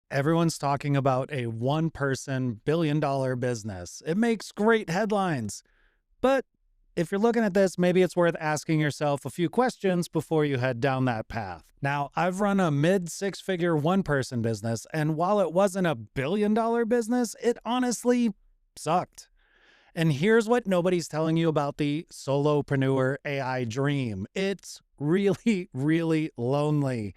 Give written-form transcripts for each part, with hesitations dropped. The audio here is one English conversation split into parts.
Everyone's talking about a one-person billion-dollar business. It makes great headlines. But if you're looking at this, maybe it's worth asking yourself a few questions before you head down that path. Now, I've run a mid-six-figure one-person business, and while it wasn't a billion-dollar business, it honestly sucked. And here's what nobody's telling you about the solopreneur AI dream. It's really, really lonely.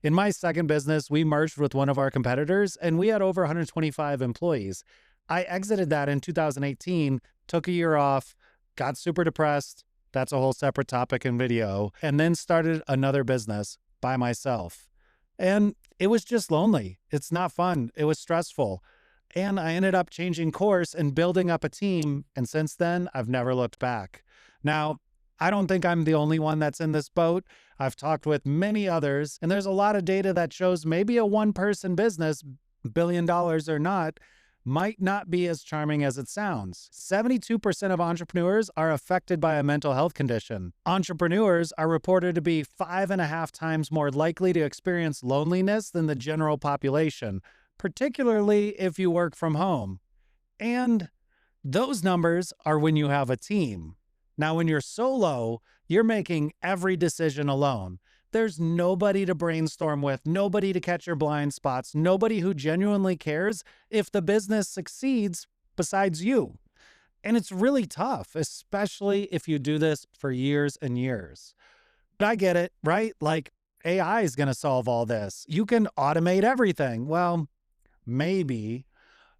In my second business, we merged with one of our competitors and we had over 125 employees. I exited that in 2018, took a year off, got super depressed. That's a whole separate topic and video, and then started another business by myself. And it was just lonely. It's not fun. It was stressful. And I ended up changing course and building up a team. And since then, I've never looked back. Now, I don't think I'm the only one that's in this boat. I've talked with many others, and there's a lot of data that shows maybe a one-person business, billion dollars or not, might not be as charming as it sounds. 72% of entrepreneurs are affected by a mental health condition. Entrepreneurs are reported to be 5.5 times more likely to experience loneliness than the general population, particularly if you work from home. And those numbers are when you have a team. Now, when you're solo, you're making every decision alone. There's nobody to brainstorm with, nobody to catch your blind spots, nobody who genuinely cares if the business succeeds besides you. And it's really tough, especially if you do this for years and years. But I get it, right? Like, AI is going to solve all this. You can automate everything. Well, maybe.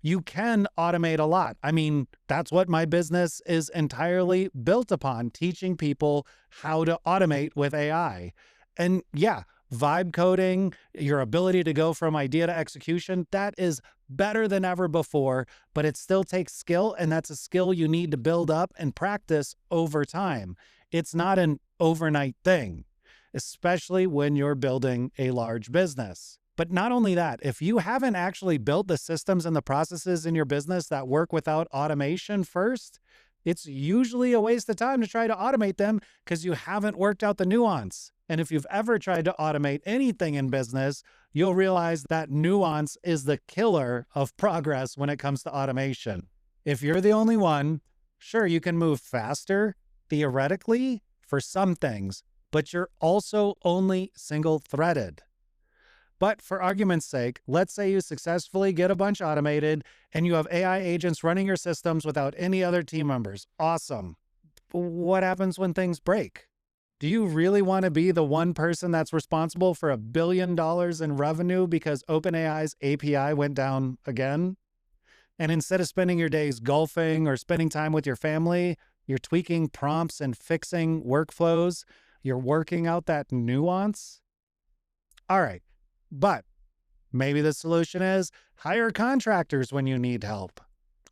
You can automate a lot. I mean, that's what my business is entirely built upon, teaching people how to automate with AI. And yeah, vibe coding, your ability to go from idea to execution, that is better than ever before, but it still takes skill, and that's a skill you need to build up and practice over time. It's not an overnight thing, especially when you're building a large business. But not only that, if you haven't actually built the systems and the processes in your business that work without automation first, it's usually a waste of time to try to automate them because you haven't worked out the nuance. And if you've ever tried to automate anything in business, you'll realize that nuance is the killer of progress when it comes to automation. If you're the only one, sure, you can move faster, theoretically, for some things, but you're also only single-threaded. But for argument's sake, let's say you successfully get a bunch automated and you have AI agents running your systems without any other team members. Awesome. But what happens when things break? Do you really want to be the one person that's responsible for $1 billion in revenue because OpenAI's API went down again? And instead of spending your days golfing or spending time with your family, you're tweaking prompts and fixing workflows. You're working out that nuance. All right. But maybe the solution is hire contractors when you need help.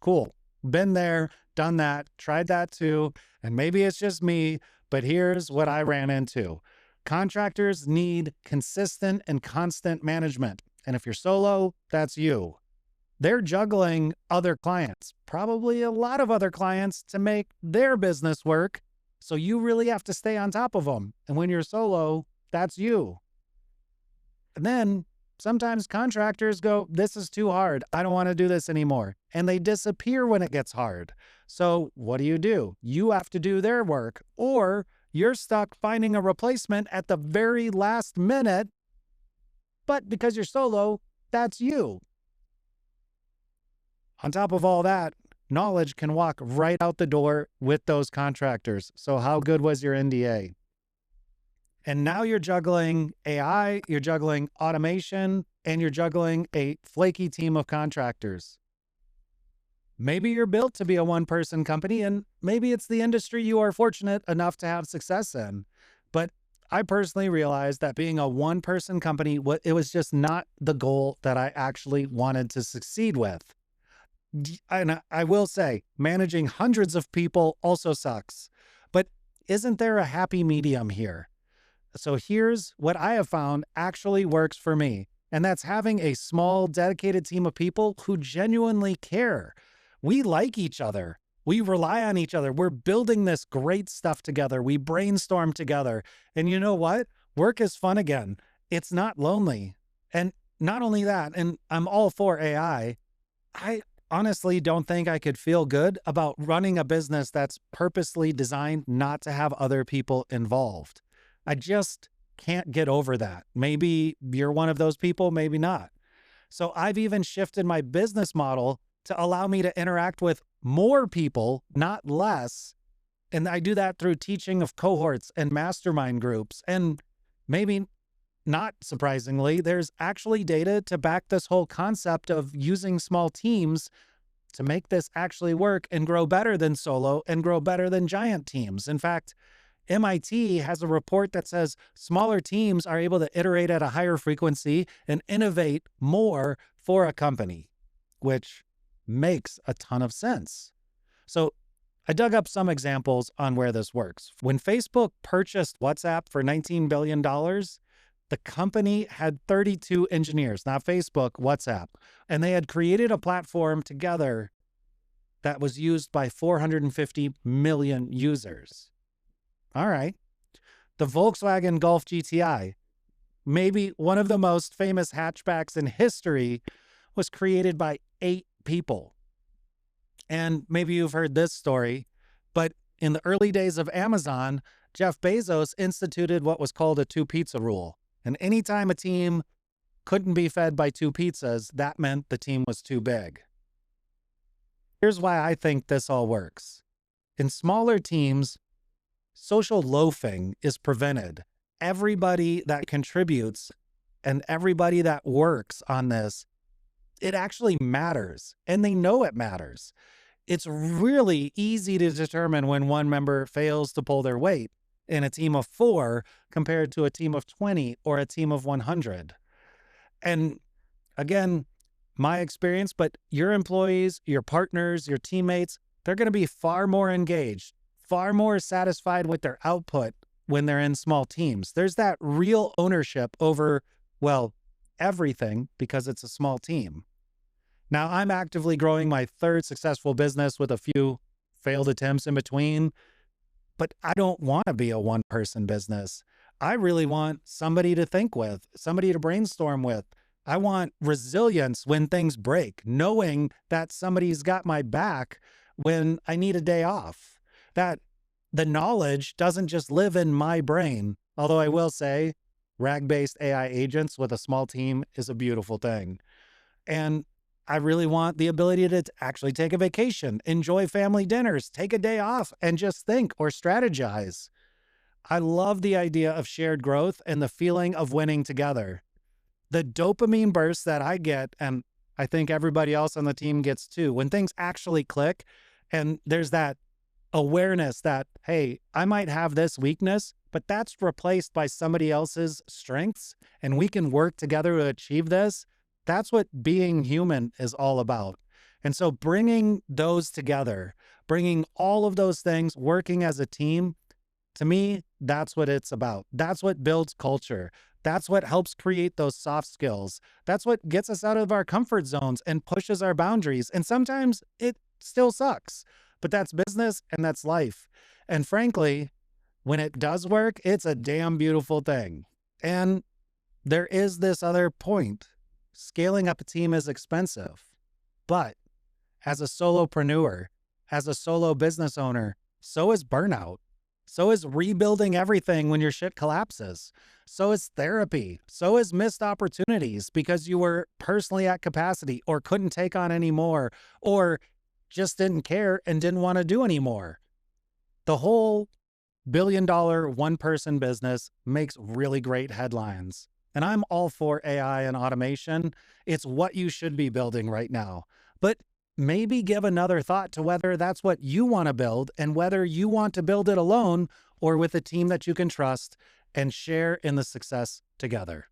Cool. Been there, done that, tried that too. And maybe it's just me, but here's what I ran into. Contractors need consistent and constant management. And if you're solo, that's you. They're juggling other clients, probably a lot of other clients, to make their business work. So you really have to stay on top of them. And when you're solo, that's you. And then sometimes contractors go, this is too hard. I don't want to do this anymore. And they disappear when it gets hard. So what do? You have to do their work, or you're stuck finding a replacement at the very last minute. But because you're solo, that's you. On top of all that, knowledge can walk right out the door with those contractors. So how good was your NDA? And now you're juggling AI, you're juggling automation, and you're juggling a flaky team of contractors. Maybe you're built to be a one-person company, and maybe it's the industry you are fortunate enough to have success in. But I personally realized that being a one-person company, it was just not the goal that I actually wanted to succeed with. And I will say, managing hundreds of people also sucks. But isn't there a happy medium here? So here's what I have found actually works for me, and that's having a small, dedicated team of people who genuinely care. We like each other. We rely on each other. We're building this great stuff together. We brainstorm together. And you know what? Work is fun again. It's not lonely. And not only that, and I'm all for I honestly don't think I could feel good about running a business that's purposely designed not to have other people involved. I just can't get over that. Maybe you're one of those people, maybe not. So I've even shifted my business model to allow me to interact with more people, not less. And I do that through teaching of cohorts and mastermind groups. And maybe not surprisingly, there's actually data to back this whole concept of using small teams to make this actually work and grow better than solo and grow better than giant teams. In fact, MIT has a report that says smaller teams are able to iterate at a higher frequency and innovate more for a company, which makes a ton of sense. So I dug up some examples on where this works. When Facebook purchased WhatsApp for $19 billion, the company had 32 engineers, not Facebook, WhatsApp, and they had created a platform together that was used by 450 million users. All right. The Volkswagen Golf GTI, maybe one of the most famous hatchbacks in history, was created by 8 people. And maybe you've heard this story, but in the early days of Amazon, Jeff Bezos instituted what was called a 2-pizza rule. And anytime a team couldn't be fed by 2 pizzas, that meant the team was too big. Here's why I think this all works. In smaller teams, social loafing is prevented. Everybody that contributes and everybody that works on this, it actually matters, and they know it matters. It's really easy to determine when one member fails to pull their weight in a team of 4 compared to a team of 20 or a team of 100. And again, my experience, but your employees, your partners, your teammates, they're going to be far more engaged, far more satisfied with their output when they're in small teams. There's that real ownership over, well, everything because it's a small team. Now, I'm actively growing my 3rd successful business with a few failed attempts in between, but I don't want to be a one-person business. I really want somebody to think with, somebody to brainstorm with. I want resilience when things break, knowing that somebody's got my back when I need a day off, that the knowledge doesn't just live in my brain. Although I will say, RAG-based AI agents with a small team is a beautiful thing. And I really want the ability to actually take a vacation, enjoy family dinners, take a day off, and just think or strategize. I love the idea of shared growth and the feeling of winning together. The dopamine burst that I get, and I think everybody else on the team gets too, when things actually click and there's that awareness that, hey, I might have this weakness, but that's replaced by somebody else's strengths, and we can work together to achieve this. That's what being human is all about. And so bringing those together, bringing all of those things, working as a team, to me, that's what it's about. That's what builds culture. That's what helps create those soft skills. That's what gets us out of our comfort zones and pushes our boundaries. And sometimes it still sucks, but that's business and that's life. And frankly, when it does work, it's a damn beautiful thing. And there is this other point. Scaling up a team is expensive, but as a solopreneur, as a solo business owner, so is burnout. So is rebuilding everything when your shit collapses. So is therapy. So is missed opportunities because you were personally at capacity or couldn't take on any more or just didn't care and didn't want to do anymore. The whole billion-dollar one-person business makes really great headlines. And I'm all for AI and automation. It's what you should be building right now. But maybe give another thought to whether that's what you want to build and whether you want to build it alone or with a team that you can trust and share in the success together.